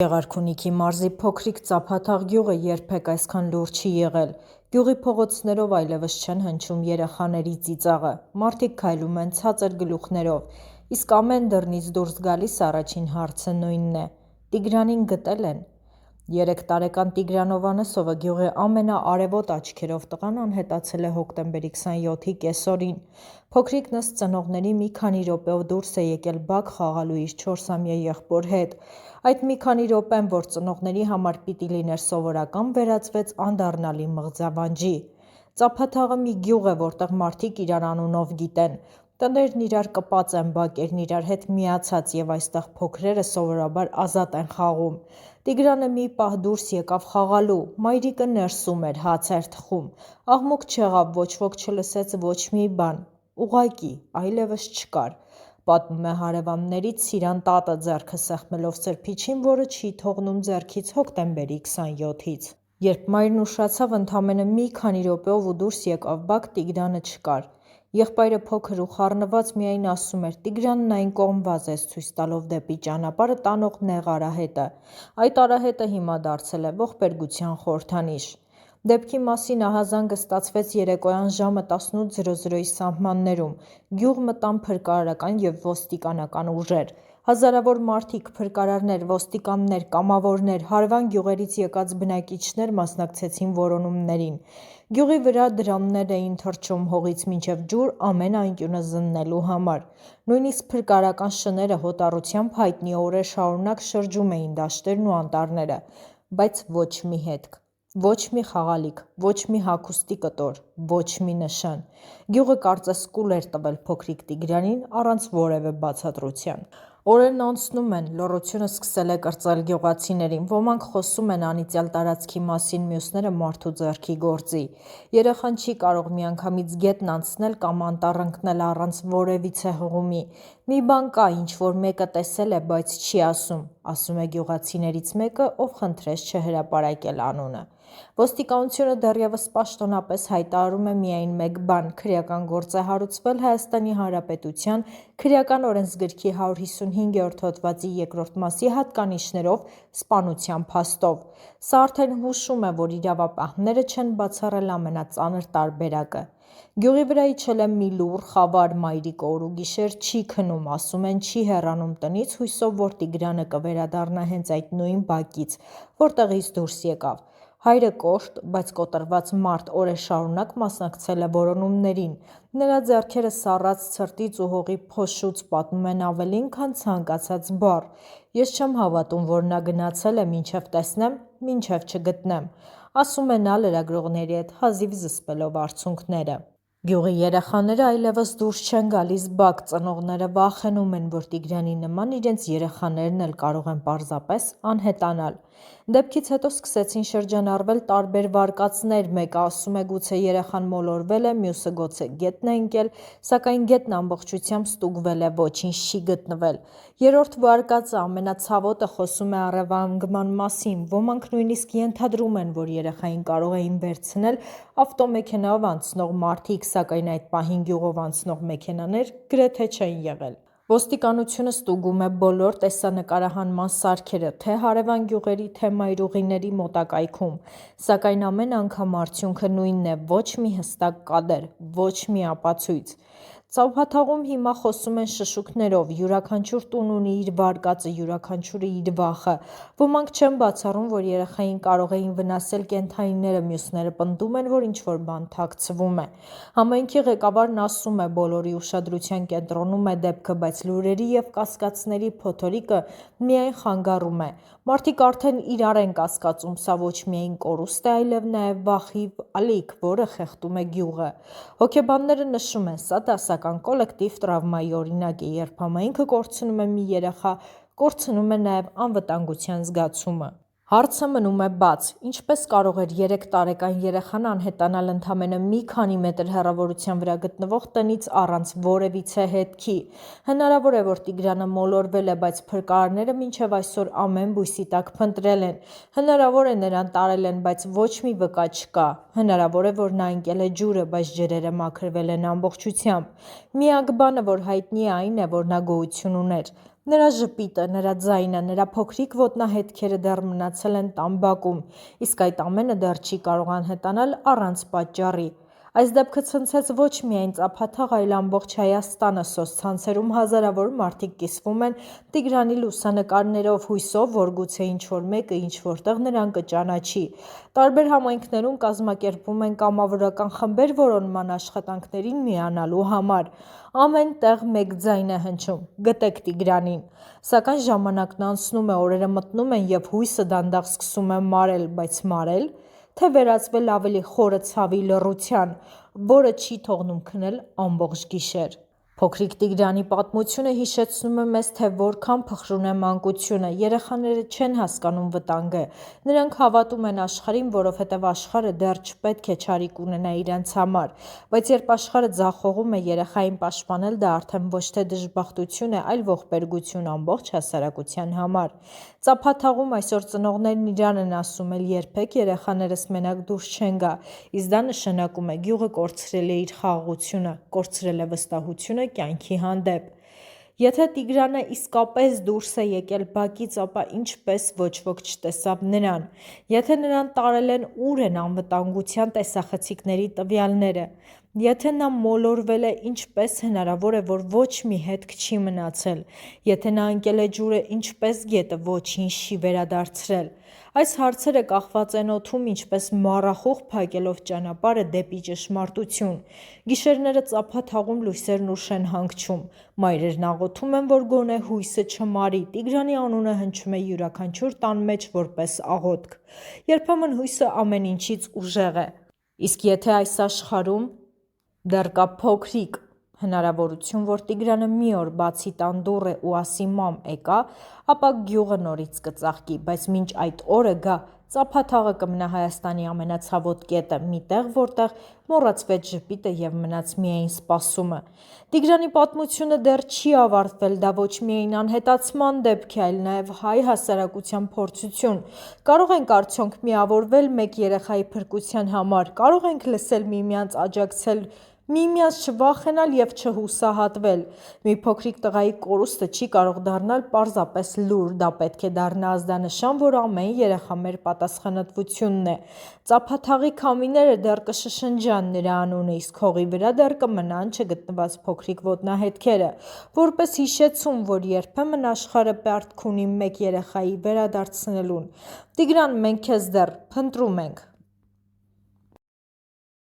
Գեղարքունիքի մարզի փոքրիկ Ծափաթաղ գյուղը երբեք այսքան լուռ չի եղել։ Գյուղի փողոցներով այլևս չեն հնչում երեխաների ծիծաղը, մարդիկ քայլում են ցածր գլուխներով, իսկ ամեն դռնից դուրս գալիս առաջին հարցը նույնն է՝ Տիգրանին գտել են։ 3 տարեկան Տիգրան Հովհաննեսովը գյուղի ամենաարևոտ աչքերով տղան անհետացել է հոկտեմբերի 27-ի կեսօրին։ Փոքրիկն ըստ ծնողների մի քանի րոպեով դուրս է եկել բակ խաղալու իր 4-ամյա եղբոր հետ։ Այդ մի քանի րոպեն, որ ծնողների համար պիտի լիներ սովորական, վերածվեց անդառնալի մղձավանջի։ Ծափաթաղը մի գյուղ է, որտեղ մարդիկ իրար անունով գիտեն։ Տներն իրար կպած են, բակերն իրար հետ միացած և այստեղ փոքրերը սովորաբար ազատ են խաղում։ Տիգրանը մի պահ դուրս եկավ խաղալու, մայրիկը ներսում էր, հաց էր թխում։ Աղմուկ չեղավ, ոչ ոք չլսեց ոչ մի բան, ուղղակի այլևս չկար, պատմում է հարևաններից Սիրան տատը ձեռքը սեղմելով սրբիչին, որը չի թողնում ձեռքից հոկտեմբերի 27-ից։ Երբ մայրն ուշացավ ընդամենը մի քանի րոպեով ու դուրս եկավ բակ, Տիգրանը չկար։ Եղբայրը փոքր ու խառնված միայն ասում էր՝ Տիգրանն այն կողմ վազեց, ցույց տալով դեպի ճանապարհը տանող նեղ արահետը։ Այդ արահետը հիմա դարձել է ողբերգության խորհրդանիշ։ Դեպքի մասին ահազանգը ստացվեց երեկոյան ժամը 18:00-ի սահմաններում։ Գյուղ մտան փրկարարական և ոստիկանական ուժեր։ Հազարավոր մարդիկ, փրկարարներ, ոստիկաններ, կամավորներ, հարևան գյուղերից եկած բնակիչներ մասնակցեցին որոնումներին։ Գյուղի վրա դրամներ էին թռչում հողից մինչև ջուր ամեն անկյունը զննելու համար։ Նույնիսկ փրկարարական շները հոտառությամբ հայտնի օրեր շարունակ շրջում էին դաշտերն ու անտառները, բայց ոչ մի հետք։ Ոչ մի խաղալիք, ոչ մի հագուստի կտոր, ոչ մի նշան։ Գյուղը կարծես կուլ էր տվել փոքրիկ Տիգրանին առանց որևէ բացատրության։ Օրերն անցնում են, լոռությունը սկսել է կրծել գյուղացիներին, ոմանք խոսում են անիծյալ տարածքի մասին, մյուսները մարդու ձեռքի գործի։ Երեխան չի կարող միանգամից գետն անցնել կամ անտառ ընկնել առանց որևիցե հղումի։ Մի բան կա, ինչ-որ մեկը տեսել է, բայց չի ասում է գյուղացիներից մեկը, ով խնդրեց չհրապարակել անունը։ Ոստիկանությունը դեռևս պաշտոնապես հայտարարում է միայն մեկ բան՝ քրեական գործ է հարուցվել Հայաստանի Հանրապետության քրեական օրենսգրքի 155-րդ հոդվածի 2-րդ մասի հատկանիշներով սպանության փաստով։ Սա արդեն հուշում է, որ իրավապահները չեն բացառել ամենածանր տարբերակը։ Գյուղի վրա իջել է մի լուռ, խավար մայրիկ օր ու գիշեր չի քնում, ասում են չի հեռանում տնից, հույսով, որ Տիգրանը կվերադառնա հենց այդ նույն բակից, որտեղից դուրս եկավ։ Հայրը կոշտ, բայց կոտրված մարդ օրեր շարունակ մասնակցել է որոնումներին։ Նրա ձեռքերը սառած ցրտից ու հողի փոշուց պատմում են ավելին, քան ցանկացած բառ։ Ես չեմ հավատում, որ նա գնացել է մինչև տեսնեմ, մինչև չգտնեմ, ասում է նա լրագրողների հետ հազիվ զսպելով արցունքները։ Գյուղի երեխաները այլևս դուրս չեն գալիս բակ, ծնողները վախենում են, որ Տիգրանի նման իրենց երեխաներն էլ կարող են պարզապես անհետանալ։ Դեպքից հետո սկսեցին շրջանառվել տարբեր վարկածներ, մեկը ասում է գուցե երեխան մոլորվել է, մյուսը գուցե գետն է ընկել, սակայն գետն ամբողջությամբ ստուգվել է, ոչինչ չի գտնվել։ Երրորդ վարկածը ամենացավոտը խոսում է առևանգման մասին, ոմանք նույնիսկ ենթադրում են, որ երեխային կարող էին վերցնել ավտոմեքենայով անցնող մարդիկ, սակայն այդ պահին գյուղով անցնող մեքենաներ գրեթե չեն եղել։ Ոստիկանությունը ստուգում է բոլոր տեսանկարահանման սարքերը, թե հարևան գյուղերի, թե մայրուղիների մոտակայքում, սակայն ամեն անգամ արդյունքը նույնն է՝ ոչ մի հստակ կադր, ոչ մի ապացույց։ Ծափաթաղում հիմա խոսում են շշուկներով, յուրաքանչյուր տուն ունի իր վարկածը, յուրաքանչյուրը իր վախը։ Ոմանք չեն բացառում, որ երեխային կարող էին վնասել կենդանիները, մյուսները պնդում են, որ ինչ-որ բան թաքցվում է։ Համայնքի ղեկավարն ասում է՝ բոլորի ուշադրության կենտրոնում է դեպքը, բայց լուրերի և կասկածների փոթորիկը միայն խանգարում է։ Մարդիկ արդեն իրար են կասկածում, սա ոչ միայն կորուստ է, այլև նաև վախի ալիք, որը խեղդում է գյուղը։ Հոգեբանները նշում են՝ սա դասական կոլեկտիվ տրավմայի օրինակ է, երբ համայնքը կորցնում է մի երեխա, կորցնում է նաև անվտանգության զգացումը։ Հարցը մնում է բաց. ինչպես կարող էր 3 տարեկան երեխան անհետանալ ընդամենը մի քանի մետր հեռավորության վրա գտնվող տնից առանց որևիցե հետքի։ Հնարավոր է, որ Տիգրանը մոլորվել է, բայց փրկարարները մինչև այսօր ամեն բույսի տակ փնտրել են։ Հնարավոր է նրան տարել են, բայց ոչ մի վկա չկա։ Հնարավոր է, որ նա ընկել է ջուրը, բայց ջրերը մաքրվել են ամբողջությամբ։ Միակ բանը, որ հայտնի է, այն է, որ նա գոյություն ուներ։ Նրա ժպիտը, նրա ձայնը, նրա փոքրիկ ոտնահետքերը դեռ մնացել են տան բակում, իսկ այդ ամենը դեռ չի կարող անհետանալ առանց պատճառի։ Այս դեպքը ցնցեց ոչ միայն Ծափաթաղ, այլ ամբողջ Հայաստանը, սոցցանցերում հազարավոր մարդիկ կիսվում են Տիգրանի լուսանկարներով, հույսով, որ գուցե ինչ-որ մեկը ինչ-որտեղ նրան կճանաչի։ Տարբեր համայնքներում կազմակերպվում են կամավորական խմբեր որոնման աշխատանքներին միանալու համար։ Ամեն տեղ մեկ ձայն է հնչում՝ գտեք Տիգրանին։ Սակայն ժամանակն անցնում է, օրերը մտնում են, և հույսը դանդաղ սկսում է մարել, բայց մարել, թե վերածվել ավելի խորը ցավի լռության, որը չի թողնում քնել ամբողջ գիշեր։ Փոքրիկ Տիգրանի պատմությունը հիշեցնում է մեզ, թե որքան փխրուն է մանկությունը։ Երեխաները չեն հասկանում վտանգը։ Նրանք հավատում են աշխարհին, որովհետև աշխարհը դեռ չպետք է չարիք ունենա իրենց համար։ Բայց երբ աշխարհը ձախողում է, երեխային պաշտպանել դա արդեն ոչ թե դժբախտություն է, այլ ողբերգություն ամբողջ հասարակության համար։ Ծափաթաղում այսօր ծնողներն իրար են ասում, էլ երբեք երեխաներս մենակ դուրս չեն գա, իսկ դա նշանակում է գյուղը կորցրել է իր խաղաղությունը, կորցրել է վստահությունը կյանքի հանդեպ։ Եթե Տիգրանը իսկապես դուրս է եկել բակից, ապա ինչպես ոչ ոք չտեսավ նրան։ Եթե նրան տարել են, ուր են անվտանգության տեսախցիկների տվյալները։ Եթե նա մոլորվել է, ինչպես հնարավոր է, որ ոչ մի հետք չի մնացել։ Եթե նա ընկել է ջուրը, ինչպես գետը ոչինչ չի վերադարձրել։ Այս հարցերը կախված են օդում, ինչպես մառախուղ փակելով ճանապարհը դեպի ճշմարտություն։ Գիշերները Ծափաթաղում լույսերն ուշ են հանգչում։ Մայրերն աղոթում են, որ գոնե հույսը չմարի։ Տիգրանի անունը հնչում է յուրաքանչյուր տան մեջ որպես աղոթք։ Երբեմն հույսը ամեն ինչից ուժեղ է։ Իսկ եթե այս աշխարհում դեռ կա փոքրիկ հնարավորություն, որ Տիգրանը մի օր բացի տան դուռը ու ասի՝ «մամ, եկա», ապա գյուղը նորից կծաղկի, բայց մինչ այդ օրը գա, Ծափաթաղը կմնա Հայաստանի ամենացավոտ կետը, մի տեղ, որտեղ մոռացվեց ժպիտը և մնաց միայն սպասումը։ Տիգրանի պատմությունը դեռ չի ավարտվել, դա ոչ միայն անհետացման դեպք է, այլ նաև հայ հասարակության փորձություն։ Կարող ենք արդյոք միավորվել մեկ երեխայի փրկության համար, կարող ենք լսել միմյանց, աջակցել, միմյանց չվախենալ և չհուսահատվել։ Մի փոքրիկ տղայի կորուստը չի կարող դառնալ պարզապես լուր, դա պետք է դառնա ազդանշան, որ ամեն երեխա մեր պատասխանատվությունն է։ Ծափաթաղի քամիները դեռ կշշնջան նրա անունը, իսկ հողի վրա դեռ կմնան չգտնված փոքրիկ ոտնահետքերը, որպես հիշեցում, որ երբեմն աշխարհը պարտք ունի մեկ երեխայի վերադարձնելուն։ Տիգրան, մենք քեզ դեռ փնտրում ենք։